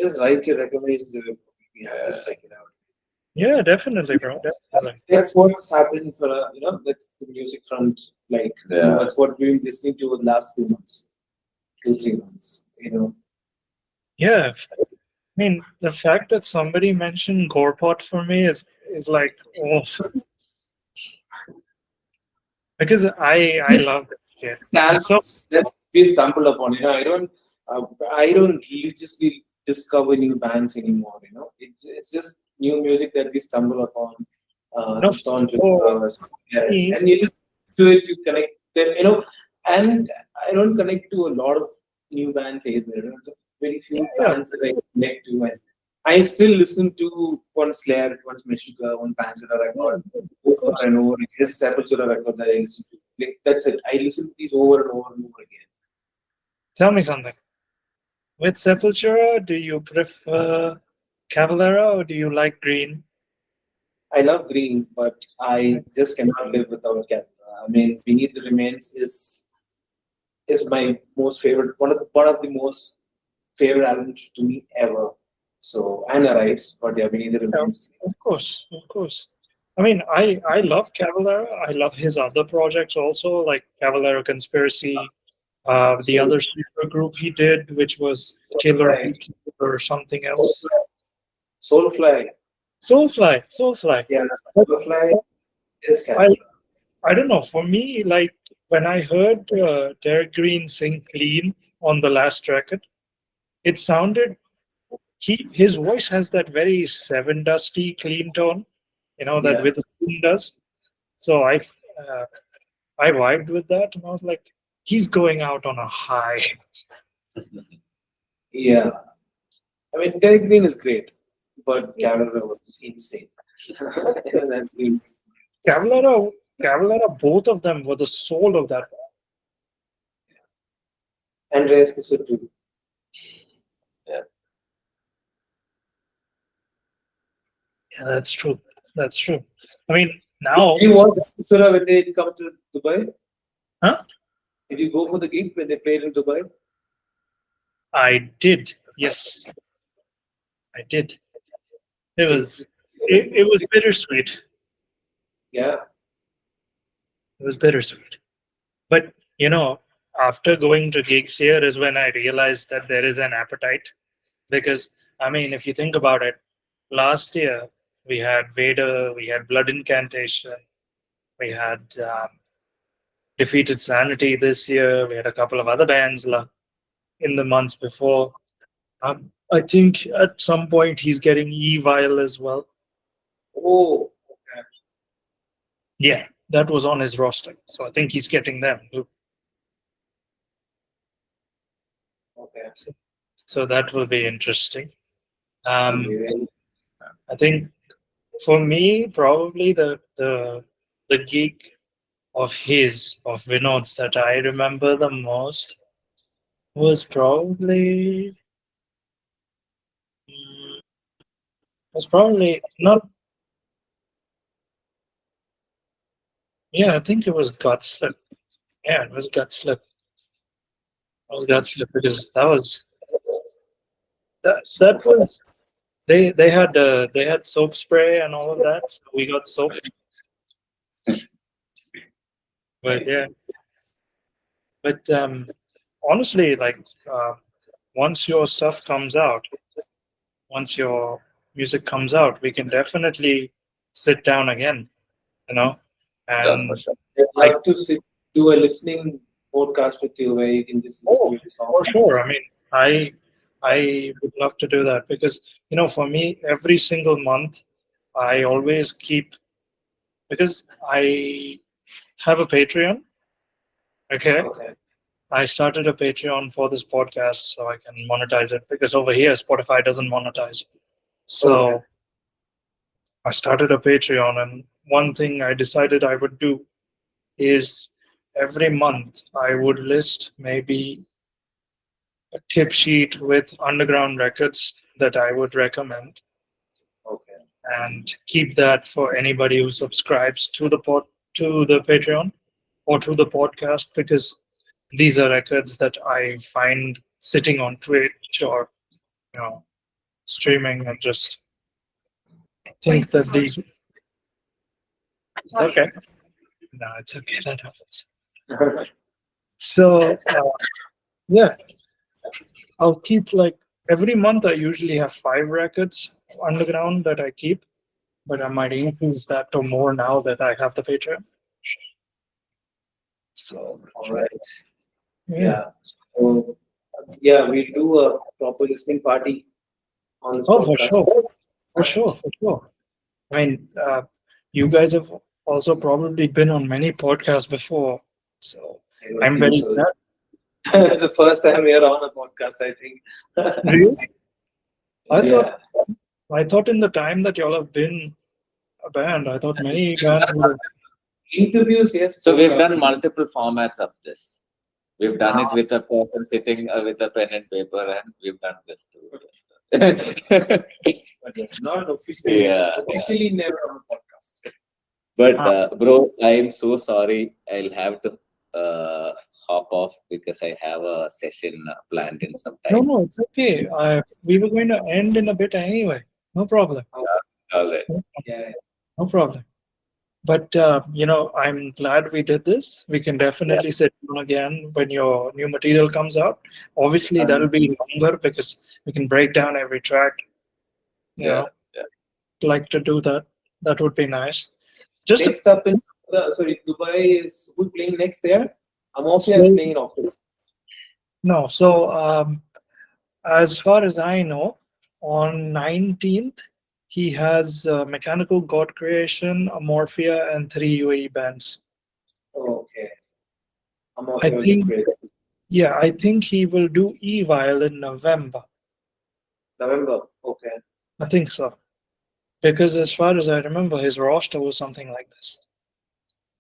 Just write your recommendations and we have to check it out. yeah, definitely, bro, definitely. That's what's happened for that's the music front. Like Yeah. that's what we've been listening to over the last 2 months, 2 3 months. Yeah, I mean, the fact that somebody mentioned Gorepot for me is like, oh, because I love that shit. It's so Stands that we stumbled upon. I don't religiously discover new bands anymore. It's just new music that we stumble upon. no It's on for me. and you just do it to connect them. And I don't connect to a lot of new bands either. There's very few Yeah, bands that I connect to, and I still listen to one Slayer, one Meshuggah, one Pantera yeah, record of over course. and over. Just Sepultura record that I listen to. Like, that's it. I listen to these over and over and over again. Tell me something. With Sepultura, do you prefer Cavalera or do you like Green? I love Green, but I just cannot live without Canada. I mean, Beneath the Remains is my most favorite, one of the most favorite albums to me ever. So, and Arise, but yeah, Beneath the Yeah, Remains. of course, of course. I mean, I love Cavalera. I love his other projects also, like Cavalera Conspiracy. The So, other super group he did, which was Killer Be Killed or something else. Soulfly, Soulfly, Soulfly. yeah, But Soulfly is I Canada. I don't know. For me, like when I heard Derek Green sing "Clean" on the last record, it sounded his voice has that very Seven Dusty clean tone, that Yeah, Witherspoon does. So uh, I vibed with that, and I was like, he's going out on a high. yeah. I mean, Terry Green is great, but Canada was insane. That's the Cavalera, Cavalera, both of them were the soul of that. Andreas Kisutru. Yeah. Yeah, that's true. That's true. I mean, now, Did you watch Kisutru when they come to Dubai? huh? Did you go for the gig when they played in Dubai? I did. Yes, I did. It See, was it was bittersweet. yeah, It was bittersweet. But after going to gigs here is when I realized that there is an appetite. Because I mean, if you think about it, last year we had Vader, we had Blood Incantation, we had Defeated Sanity this year, we had a couple of other bands in the months before. I think at some point he's getting Evil as well. oh, Yeah, that was on his roster. So I think he's getting them too. okay. So that will be interesting. It'll Um, be really- I think for me, probably the gig of Vinod's that I remember the most was probably mm, was probably not. Yeah, I think it was Gutslip. Yeah, it was Gutslip. It was Gutslip because that was they had soap spray and all of that. So we got soap, but Nice. yeah, but honestly, like once your stuff comes out, once your music comes out, we can definitely sit down again, you know, Yeah, for and sure. I'd like, love to do a listening podcast with you where you can just oh, listen to songs. for sure. I mean, I would love to do that because for me, every single month, I always keep because I have a Patreon. Okay, Okay. I started a Patreon for this podcast so I can monetize it because over here Spotify doesn't monetize. So Okay. I started a Patreon, and one thing I decided I would do is every month I would list maybe a tip sheet with underground records that I would recommend Okay. and keep that for anybody who subscribes to the Patreon or to the podcast because these are records that I find sitting on Twitch or you know streaming and just think that these okay. No, it's okay, that happens. So yeah, I'll keep like every month I usually have 5 records underground that I keep, but I might increase that to more now that I have the Patreon. So All right. yeah. Yeah. So, yeah, we do a proper listening party on this Oh, for podcast. sure, for sure, for sure. I mean, you guys have also probably been on many podcasts before, so I I'm think very so. glad. It's the first time we are on a podcast, I think. Really? I Yeah. thought in the time that y'all have been a band, I thought many bands would have. Interviews, yes. So we've done podcasts. multiple formats of this. We've done it with a person sitting with a pen and paper, and we've done this too. But yeah, not officially. Yeah. Officially, never on a podcast. But Ah. bro, I'm so sorry. I'll have to hop off because I have a session planned in some No, time. no, it's okay. We were going to end in a bit anyway. No problem. All right. Yeah. No problem. But I'm glad we did this. We can definitely sit down again when your new material comes out. Obviously, that'll be longer because we can break down every track. You Yeah. know, like to do that. That would be nice. Just Next up in sorry, Dubai is who's playing next there? Amorphia is So- playing in October. no. So as far as I know, on 19th he has Mechanical God Creation, Amorphia, and 3 UAE bands. Oh, okay. I Amorphia will be think, great. yeah, I think he will do Evil in November. November. Okay. I think so. Because as far as I remember, his roster was something like this.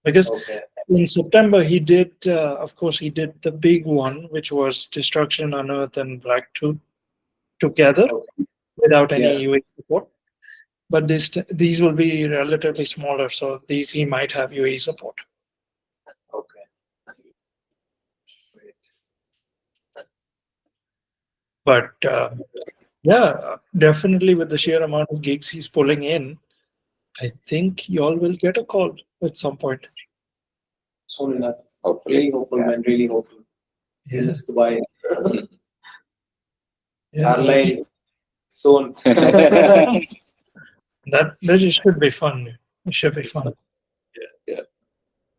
Because Okay. in September, he did, of course, he did the big one, which was Destruction, Unearth, and Black Tooth together Okay. without any Yeah. UAE support. But these will be relatively smaller, so these he might have UAE support. Okay. Great. But yeah, definitely with the sheer amount of gigs he's pulling in, I think y'all will get a call at some point. Soon enough. Hopefully. Really hopeful, man. Really hopeful. Yeah, Just Dubai. yeah, Airline soon. that just should be fun. It should be fun. Yeah.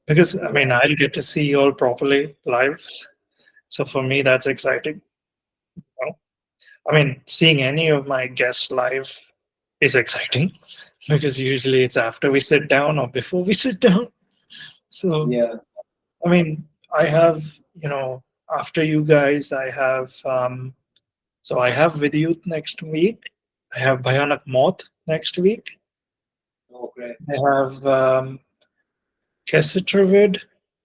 Because I mean, I'll get to see you all properly live. So for me, that's exciting. I mean, seeing any of my guests live is exciting because usually it's after we sit down or before we sit down. So Yeah. I mean, I have, after you guys, I have So I have Vidyut next week. I have Bhayanak Moth next week. Okay. I have Kesitravid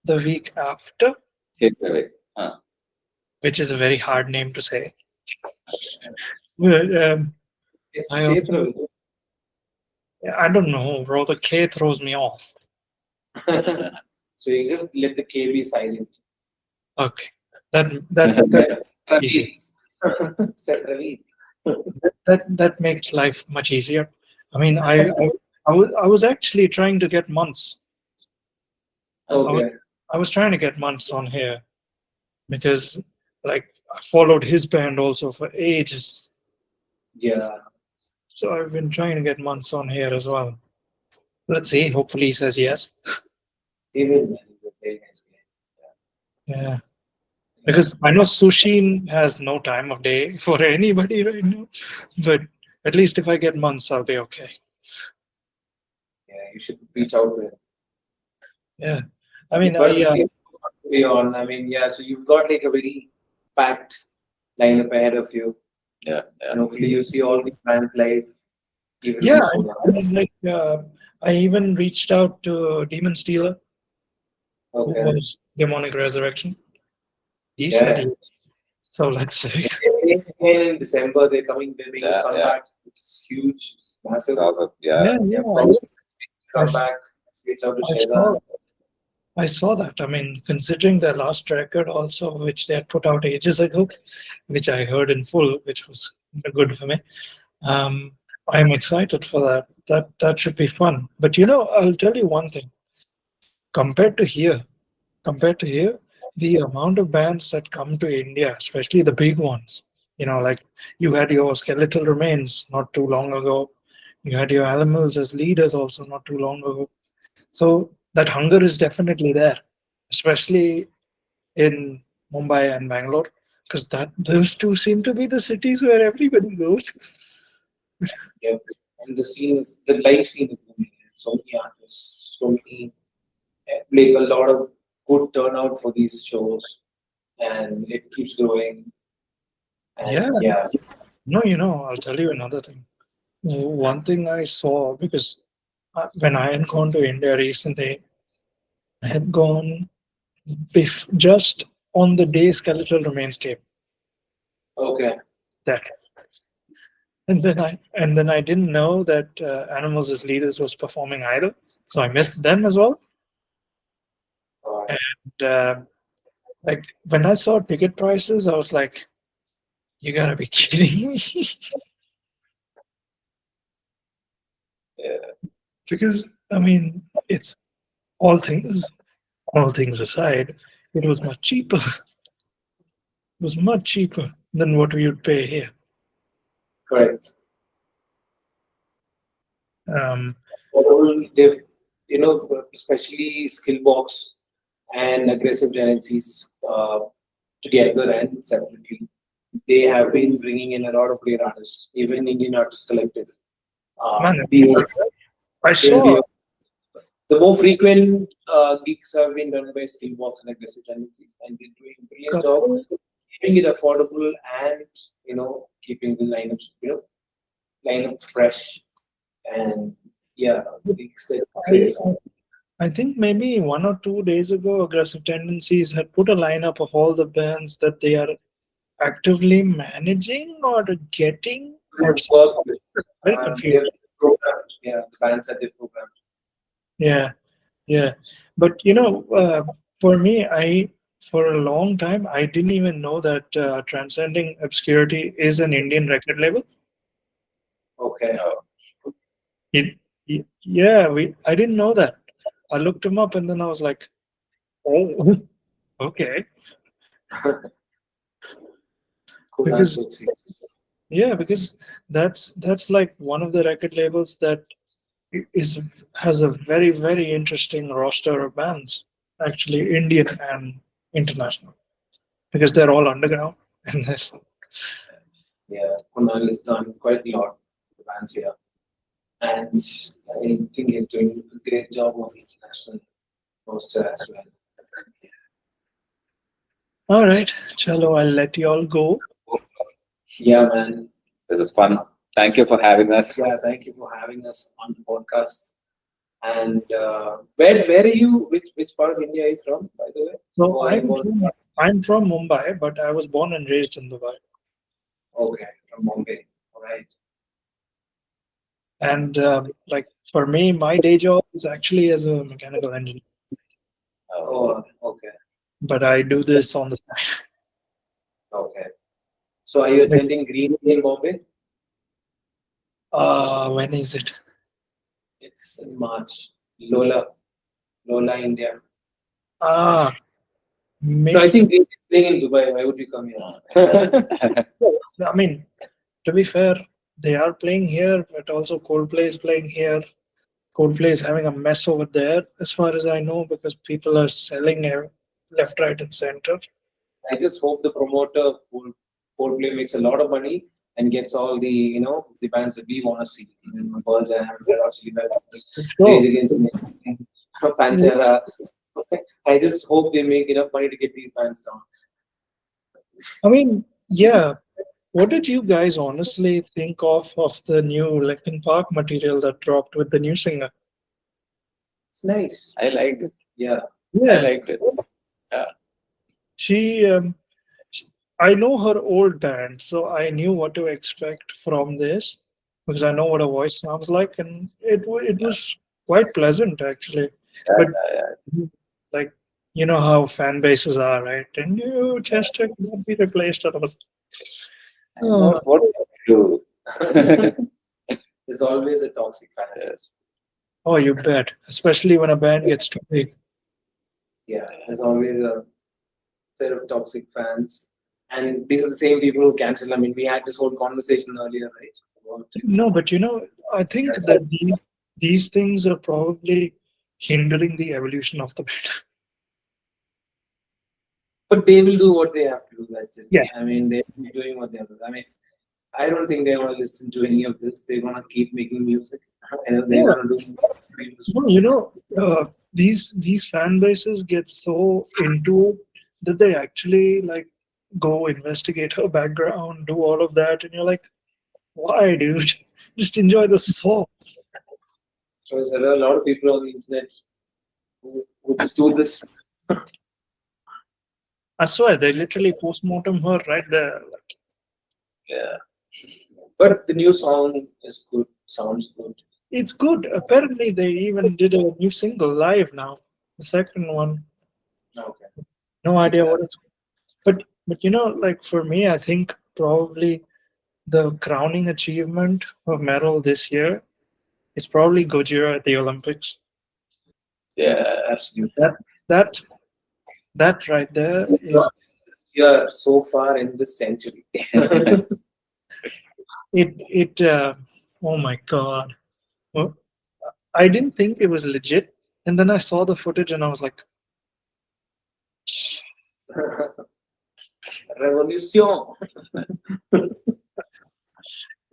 the week after, Take it away. which is a very hard name to say. Well, It's I also, Kshetra. I don't know, bro. The K throws me off. So you just let the K be silent. Okay, that's easy. Said Ravi. That makes life much easier. I mean, I was actually trying to get months. I Okay. was I was trying to get months on here because like I followed his band also for ages. Yeah. So I've been trying to get months on here as well. Let's see. Hopefully he says yes. David, man, is a very nice guy. Yeah. Yeah. Because I know Sushin has no time of day for anybody right now. But at least if I get months, I'll be okay. Yeah, you should reach out to him. Yeah. I mean, But it's way on. I mean, yeah, so you've got like a very packed lineup ahead of you. Yeah, yeah. And hopefully you see all the bands live even yeah, before now. I mean, like I even reached out to Demon Stealer, who Okay. was Demonic Resurrection. He said Yeah. he. So let's see. Again in December, they're making a Yeah, yeah. comeback, which is huge, it's massive. It's awesome. Yeah. Yeah, Yeah, yeah. probably I, come back, reach out to I saw Sheza. I saw that. I mean, considering their last record also, which they had put out ages ago, which I heard in full, which was good for me. Um, I'm excited for that. That should be fun. But I'll tell you one thing. Compared to here, compared to here, the amount of bands that come to India, especially the big ones, like you had your Skeletal Remains not too long ago. You had your Animals as leaders also not too long ago. So that hunger is definitely there, especially in Mumbai and Bangalore, because that those two seem to be the cities where everybody goes. Yeah. And the live scene is booming. So many artists, so many, like a lot of good turnout for these shows, and it keeps growing. Yeah, And yeah, no, I'll tell you another thing. One thing I saw because when I had gone to India recently, I had gone just on the day Skeletal Remains came. okay, That and then I didn't know that Animals as Leaders was performing either, so I missed them as well. all right. And like when I saw ticket prices, I was like, "You gotta be kidding me!" Yeah, Because I mean, it's all things aside, it was much cheaper. It was much cheaper than what we would pay here. correct. Um, Overall, they've, especially Skillbox and aggressive tendencies together and separately, they have been bringing in a lot of great artists, even Indian Artist Collective. man, The, I they'll saw. be the more frequent gigs have been done by Skillbox and aggressive tendencies, and they're doing a brilliant job keeping it affordable and keeping the lineups fresh and yeah, gigs that I, great. I think maybe 1 or 2 days ago, Aggressive Tendencies had put a lineup of all the bands that they are actively managing or getting, or something. Work with Very their confused. programs, yeah, the bands that they program. Yeah, yeah. But for me, for a long time I didn't even know that Transcending Obscurity is an Indian record label. Okay. Yeah, I didn't know that. I looked him up and then I was like, oh, okay. Cool Because answer. yeah, because that's like one of the record labels that is has a very very interesting roster of bands, actually Indian and international, because they're all underground and there's Yeah, Kunal has done quite a lot with the bands here. And I think he's doing a great job on the international roster as well. all right. Chalo, I'll let you all go. Yeah, man. This is fun. Thank you for having us. Yeah, thank you for having us on the podcast. And where are you? Which part of India are you from, by the way? So Or I'm from Mumbai, but I was born and raised in Dubai. okay, from Bombay. All right. And like for me, my day job is actually as a mechanical engineer, Oh, okay, but I do this on the side. okay. So are you Like, attending Green in Bombay? when is it? It's in March. Lola, India. Ah, No, I maybe. think Green is playing in Dubai. Why would you come here? I mean, to be fair, they are playing here, but also Coldplay is playing here. Coldplay is having a mess over there, as far as I know, because people are selling left, right, and center. I just hope the promoter of Coldplay makes a lot of money and gets all the the bands that we want to see. Pearl Jam, Red Hot Chili Peppers, Sure. Rage Against the Machine, Pantera. I just hope they make enough money to get these bands down. I mean, yeah. What did you guys honestly think of the new Linkin Park material that dropped with the new singer? It's nice. I liked it. Yeah. I Yeah, liked it. Yeah. she. I know her old band, so I knew what to expect from this because I know what her voice sounds like, and it was quite pleasant actually. Yeah, But yeah, yeah. like you know how fan bases are, right? And you just cannot be replaced at all. Oh, What do you do? There's always a toxic fan. Yes. oh, you bet. Especially when a band gets too big. Yeah, there's always a set of toxic fans. And these are the same people who cancel. I mean, we had this whole conversation earlier, right? About No, but I think that these things are probably hindering the evolution of the band. but they will do what they have to do. That's it. Yeah. I mean, they're doing what they have to do. I mean, I don't think they're going to listen to any of this. They're going to keep making music. And they're Yeah. going to do. No, these fan bases get so into it that they actually like go investigate her background, do all of that, and you're like, why, dude? Just enjoy the song. So there are a lot of people on the internet who just do this. I swear, they literally postmortem her right there. Like, Yeah. But the new song is good. Sounds good. it's good. Apparently, they even did a new single live now. The second one, Okay. no See idea that. what it's. But like for me, I think probably the crowning achievement of metal this year is probably Gojira at the Olympics. Yeah. Absolutely. That that right there is We are so far in this century. it. Oh my god! Well, I didn't think it was legit, and then I saw the footage and I was like, Revolution.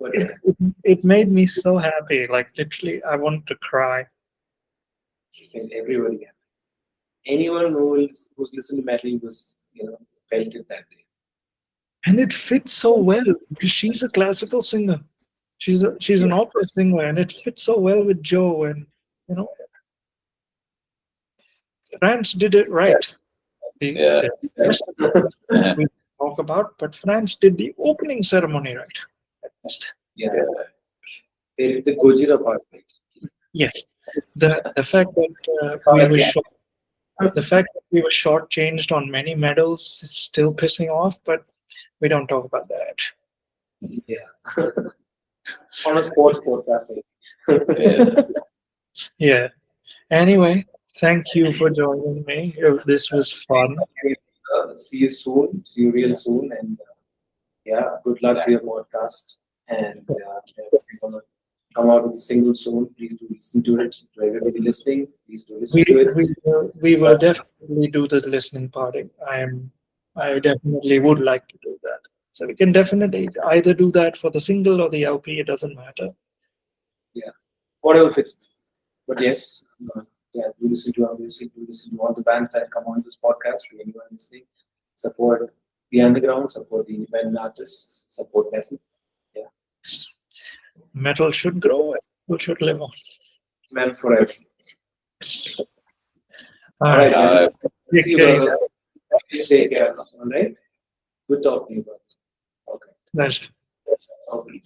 But it, it, it made me so happy. Like literally, I wanted to cry. everybody, anyone who's listened to metal was felt it that day. And it fits so well because she's a classical singer. She's an Yeah. opera singer, and it fits so well with Joe. And you know, France did it right. Yeah. The rest of the things we talk about, but France did the opening ceremony right. At least. Yeah. They did the Gojira part, right? Yes, the fact that we were short, the fact that we were shortchanged on many medals is still pissing off, but we don't talk about that. Yeah. On a sports podcast. Yeah. Yeah. Anyway, thank you for joining me. This was fun. See you soon. See you real soon. And yeah, good luck with your podcast. And we're gonna come out with a single soon. Please do listen to it. To everybody listening, please do listen We to it. we will definitely do the listening party. I definitely would like to do that. So we can definitely either do that for the single or the LP. It doesn't matter. Yeah, whatever fits. But yes, yeah, do listen to our music. Do listen to all the bands that come on this podcast. To anyone listening, support the underground, support the independent artists, support metal. Metal should grow. Metal should live on. Metal forever. All All right. right. See you, Okay. brother. Please take care. All right. Good talking, brother. Okay. Nice. Okay.